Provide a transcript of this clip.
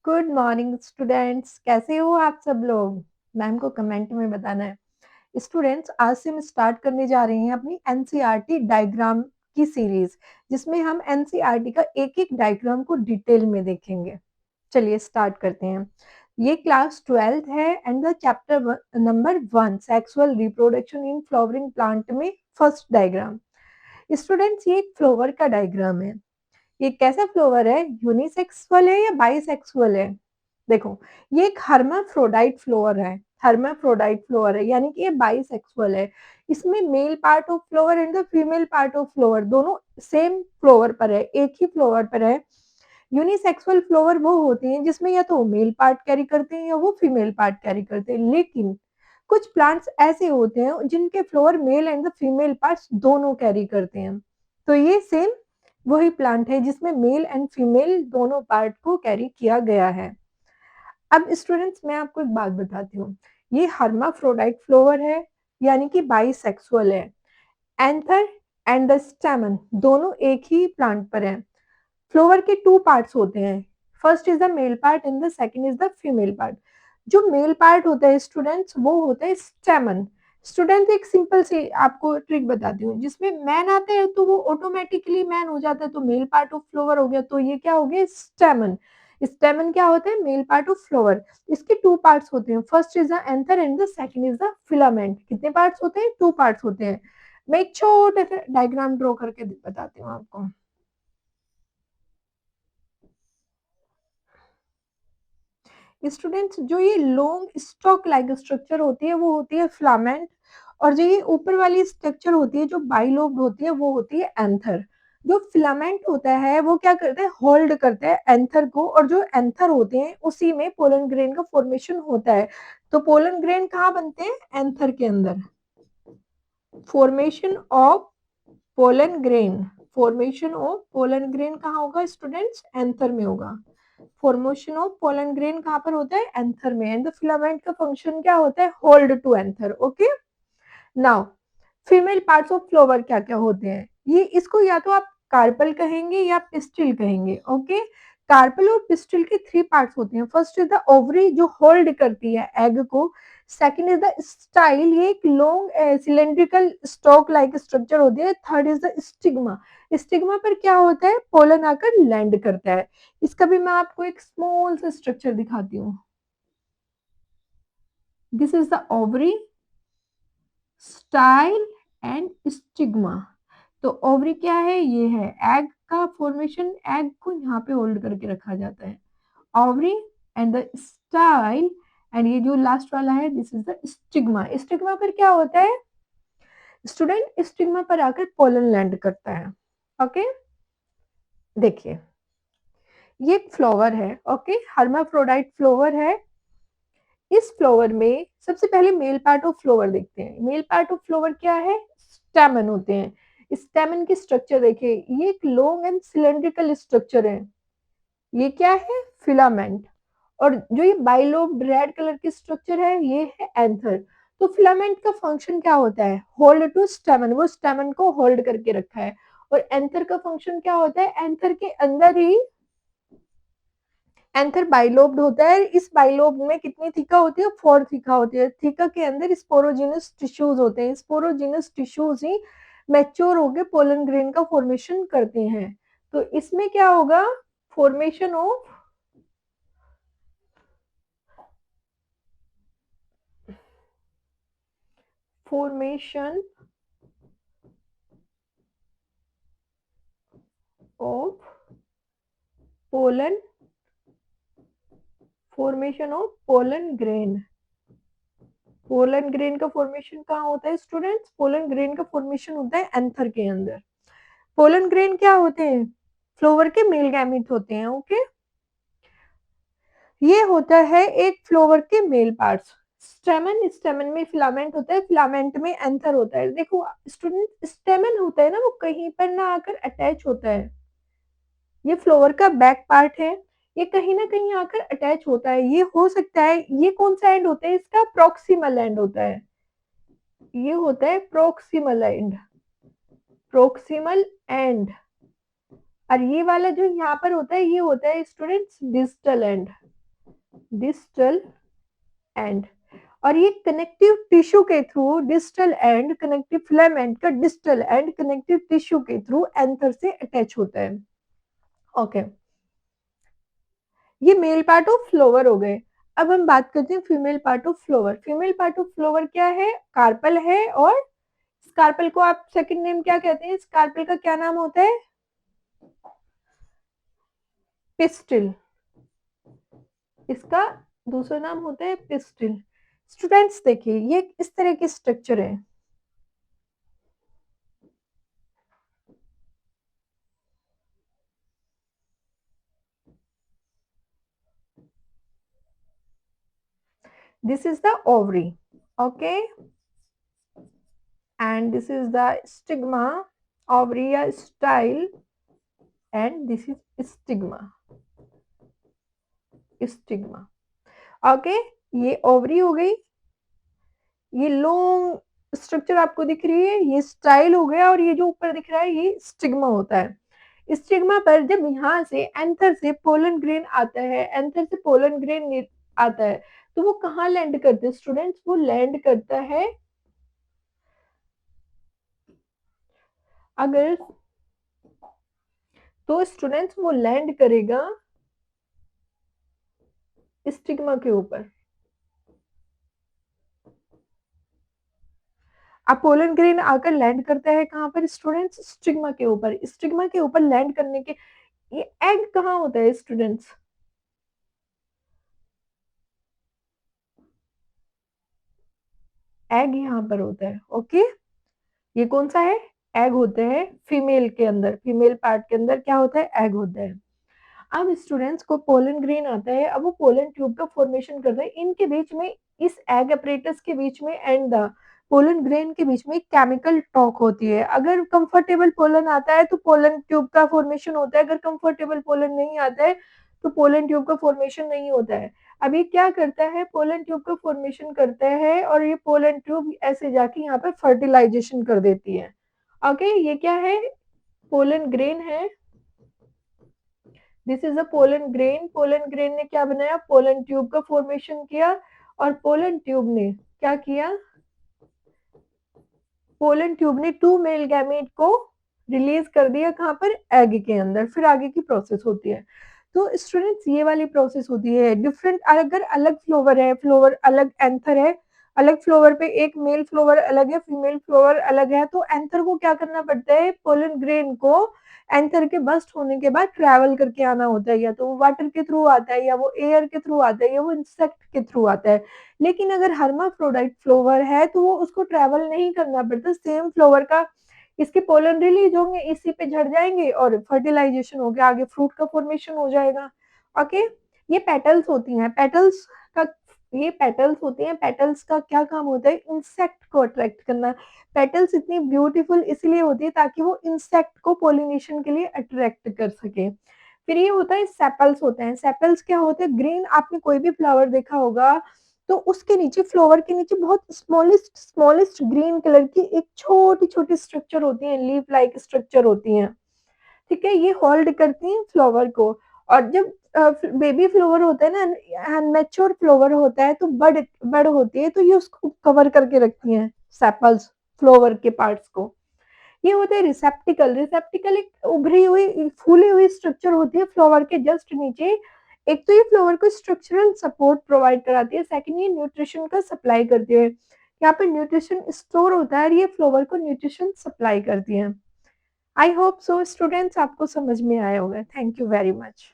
Good morning students, कैसे हो आप सब लोग? मैम को कमेंट में बताना है। स्टूडेंट्स, आज से हम स्टार्ट करने जा रहे हैं अपनी एनसीईआरटी डायग्राम की सीरीज, जिसमें हम एनसीईआरटी का एक-एक डायग्राम को डिटेल में देखेंगे। चलिए स्टार्ट करते हैं। ये क्लास 12th है and the chapter number 1 sexual reproduction in flowering plant में फर्स्ट डायग्राम। स्टूडेंट्स, ये एक फ्लावर का डायग्राम है। ये कैसा फ्लावर है? यूनिसेक्सुअल है या बाइसेक्सुअल है? देखो, ये एक हर्माफ्रोडाइट फ्लावर है। हर्माफ्रोडाइट फ्लावर है यानी कि ये बाइसेक्सुअल है। इसमें male part of flower and the female part of flower दोनों सेम फ्लावर पर है, एक ही फ्लावर पर है। यूनिसेक्सुअल फ्लावर वो होते हैं जिसमें या तो मेल पार्ट कैरी करते हैं या वो फीमेल पार्ट कैरी करते हैं, लेकिन कुछ प्लांट्स ऐसे होते हैं जिनके flower male and the female parts दोनों कैरी करते हैं। तो ये सेम वही प्लांट है जिसमें मेल एंड फीमेल दोनों पार्ट को कैरी किया गया है। अब स्टूडेंट्स, मैं आपको एक बात बताती हूँ। ये हर्माफ्रोडाइट फ्लावर है यानी कि बाइसेक्सुअल है। एंथर एंड द स्टेमन दोनों एक ही प्लांट पर हैं। फ्लावर के टू पार्ट्स होते हैं। First is the male part and the second is the female part. जो मेल पार्ट होता है स्टूडेंट्स, वो होता है स्टेमन। स्टूडेंट, एक सिंपल सी आपको ट्रिक बताती हूँ। जिसमें मैन आता है तो वो ऑटोमेटिकली मैन हो जाता है, तो मेल पार्ट ऑफ फ्लावर हो गया, तो ये क्या हो गया? स्टेमन। स्टेमन क्या होता है? Male part of flower. इसके टू पार्ट्स होते हैं। First is the anther and the second is the filament. कितने पार्ट्स होते हैं? टू पार्ट्स होते हैं। मैं एक छोटे से डायग्राम ड्रॉ करके बताती हूँ आपको। स्टूडेंट्स, जो ये लॉन्ग स्टॉक लाइक स्ट्रक्चर होती है वो होती है फिलामेंट, और जो ये ऊपर वाली स्ट्रक्चर होती है जो बाइलोब्ड होती है वो होती है एंथर। जो फिलामेंट होता है वो क्या करता है? होल्ड करता है एंथर को, और जो एंथर होते हैं उसी में पोलन ग्रेन का फॉर्मेशन होता है। तो पोलन ग्रेन कहाँ बनते हैं? एंथर के अंदर। Formation of pollen grain, formation of pollen grain कहाँ होगा स्टूडेंट्स? एंथर में होगा। फॉर्मेशन ऑफ पोलन ग्रेन कहाँ पर होता है? एंथर में। एंड द फिलामेंट का फंक्शन क्या होता है? Hold to anther. Okay, now female parts of flower क्या क्या होते हैं? ये इसको या तो आप कार्पल कहेंगे या पिस्टिल कहेंगे। ओके, कार्पल और पिस्टिल के थ्री पार्ट्स होते हैं। फर्स्ट इज द ओवरी, जो होल्ड करती है एग को। सेकंड इज द स्टाइल, ये एक long cylindrical stock like structure होती है। Third is the stigma. Stigma पर क्या होता है? पोलन आकर लैंड करता है। इसका भी मैं आपको एक स्मॉल सा स्ट्रक्चर दिखाती हूँ। This is the ovary, style and stigma. तो ओवरी क्या है? ये है एग का फॉर्मेशन। एग को यहाँ पे होल्ड करके रखा जाता है, ovary and the style. And ये जो लास्ट वाला है, this is the stigma. Stigma पर क्या होता है स्टूडेंट? स्टिग्मा पर आकर पोलन लैंड करता है। ओके, देखिए ये एक फ्लावर है। ओके, हर्माफ्रोडाइट फ्लावर है। इस फ्लावर में सबसे पहले मेल पार्ट ऑफ फ्लावर देखते हैं। मेल पार्ट ऑफ फ्लावर क्या है? स्टेमन होते हैं। स्टेमन की स्ट्रक्चर देखिए, ये एक लॉन्ग एंड सिलेंड्रिकल स्ट्रक्चर है। ये क्या है? फिलामेंट। और जो ये बाइलोब रेड कलर की स्ट्रक्चर है, ये है एंथर। तो फिलामेंट का फंक्शन क्या होता है? होल्ड टू स्टेमन, वो स्टेमन को होल्ड करके रखा है। और एंथर का फंक्शन क्या होता है? एंथर के अंदर ही एंथर बाइलोब्ड होता है। इस बाइलोब में कितनी थीका होती है? 4 थीका होती है। थीका के अंदर स्पोरोजिनस टिश्यूज होते हैं। स्पोरोजिनस टिश्यूज ही मैच्योर होकर पोलन ग्रेन का फॉर्मेशन करते हैं। तो इसमें क्या होगा? Formation of formation of pollen, formation of pollen grain. Pollen grain का फॉर्मेशन कहाँ होता है स्टूडेंट्स? पोलन ग्रेन का फॉर्मेशन होता है एंथर के अंदर। पोलन ग्रेन क्या होते हैं? फ्लावर के मेल गैमेट होते हैं। ओके, ये होता है एक फ्लावर के मेल पार्ट्स। स्टेमन, स्टेमन में फिलामेंट होता है, फिलामेंट में एंथर होता है। देखो स्टूडेंट, स्टेमन होता है ना, वो कहीं पर ना आकर अटैच होता है। ये फ्लावर का बैक पार्ट है, ये कहीं ना कहीं आकर अटैच होता है। ये हो सकता है, ये कौन सा एंड होता है इसका? प्रोक्सिमल एंड होता है। ये होता है प्रोक्सिमल एंड, प्रोक्सिमल एंड। और ये वाला जो यहाँ पर होता है, ये होता है students distal end. Distal end, और ये कनेक्टिव टिश्यू के through distal end connective filament का डिस्टल एंड कनेक्टिव टिश्यू के थ्रू एंथर से अटैच होता है। ओके, ये मेल पार्ट ऑफ फ्लावर हो गए। अब हम बात करते हैं female part of flower. Female part of flower क्या है? कार्पल है, और स्कार्पल को आप सेकंड नेम क्या कहते हैं? स्कार्पल का क्या नाम होता है? पिस्टिल। इसका दूसरा नाम होता है पिस्टिल। स्टूडेंट्स देखिए, ये इस तरह की स्ट्रक्चर है। This is the ovary, okay, and this is the stigma, ovary या style, and this is stigma, okay। ये ओवरी हो गई, ये लॉन्ग स्ट्रक्चर आपको दिख रही है, ये स्टाइल हो गया, और ये जो ऊपर दिख रहा है ये स्टिग्मा होता है। स्टिग्मा पर जब यहाँ से एंथर से पोलन ग्रेन आता है, एंथर से पोलन ग्रेन आता है, तो वो कहाँ लैंड करते हैं स्टूडेंट्स? वो लैंड करता है, अगर तो स्टूडेंट्स वो लैंड करेगा स्टिग्मा के ऊपर। अब पोलन ग्रेन आकर लैंड करता है कहाँ पर स्टूडेंट्स? स्टिग्मा के ऊपर। स्टिग्मा के ऊपर लैंड करने के, ये एग कहाँ होता है स्टूडेंट्स? एग यहाँ पर होता है, ओके। ये कौन सा है? एग होता है फीमेल के अंदर, फीमेल पार्ट के अंदर क्या होता है? एग होता है। अब स्टूडेंट्स को पोलन ग्रेन आता है, अब वो पोलन ट्यूब का फॉर्मेशन करता है। इनके बीच में, इस एग अपरेटस के बीच में एंड द पोलन ग्रेन के बीच में केमिकल टॉक होती है। अगर कंफर्टेबल पोलन आता है तो पोलन ट्यूब का फॉर्मेशन होता है, अगर कंफर्टेबल पोलन नहीं आता है तो पोलन ट्यूब का फॉर्मेशन नहीं होता है। अब ये क्या करता है? पोलन ट्यूब का फॉर्मेशन करता है, और ये पोलन ट्यूब ऐसे जाके यहाँ पर फर्टिलाइजेशन कर देती है, ओके। ये क्या है? पोलन ग्रेन है। This is a pollen grain. Pollen grain ने क्या बनाया? पोलन ट्यूब का फॉर्मेशन किया, और पोलन ट्यूब ने क्या किया? पोलन ट्यूब ने टू मेल गैमेट को रिलीज कर दिया कहाँ पर? एग के अंदर। फिर आगे की प्रोसेस होती है। तो स्टूडेंट्स ये वाली प्रोसेस होती है। डिफरेंट, अगर अलग फ्लोवर है, फ्लोवर अलग एंथर है, अलग फ्लोवर पे एक मेल फ्लोवर अलग है, फीमेल फ्लोवर अलग है, तो एंथर को क्या करना पड़ता है? पोलन ग्रेन को एंथर के बस्ट होने के बाद ट्रैवल करके आना होता है। या तो वो वाटर के थ्रू आता है, या वो एयर के थ्रू आता है, या वो इंसेक्ट के थ्रू आता है। लेकिन अगर हर्माफ्रोडाइट फ्लावर है तो वो उसको ट्रैवल नहीं करना पड़ता, सेम फ्लावर का इसके पोलन रिलीज होंगे, इसी पे झड़ जाएंगे, और फर्टिलाइजेशन हो गया, आगे फ्रूट का फॉर्मेशन हो जाएगा, ओके। ये पेटल्स होती हैं, पेटल्स का, ये पेटल्स होती हैं। पेटल्स का क्या काम होता है? इंसेक्ट को अट्रैक्ट करना। पेटल्स इतनी ब्यूटीफुल इसलिए होती है ताकि वो इंसेक्ट को पोलिनेशन के लिए अट्रैक्ट कर सके। फिर ये होता है सेपल्स होते हैं। सेपल्स क्या होते हैं? ग्रीन, आपने कोई भी फ्लावर देखा होगा तो उसके नीचे, फ्लावर के नीचे बहुत स्मॉलेस्ट स्मॉलेस्ट ग्रीन कलर की एक छोटी छोटी स्ट्रक्चर होती है, लीफ लाइक स्ट्रक्चर होती है, ठीक है। ये होल्ड करती हैं फ्लावर को। और जब बेबी फ्लावर होता है ना, मैच्योर फ्लावर होता है, तो बड़ बड़ होती है, तो ये उसको कवर करके रखती हैं सेपल्स, फ्लावर के पार्ट्स को। ये होते हैं रिसेप्टिकल। रिसेप्टिकल एक उभरी हुई, फूली हुई स्ट्रक्चर होती है फ्लावर के जस्ट नीचे। एक तो ये फ्लावर को स्ट्रक्चरल सपोर्ट प्रोवाइड कराती है, सेकंड ये न्यूट्रिशन का सप्लाई करती है। यहाँ पे न्यूट्रिशन स्टोर होता है, और ये फ्लावर को न्यूट्रिशन सप्लाई करती है। आई होप सो स्टूडेंट्स, आपको समझ में आया होगा। Thank you very much.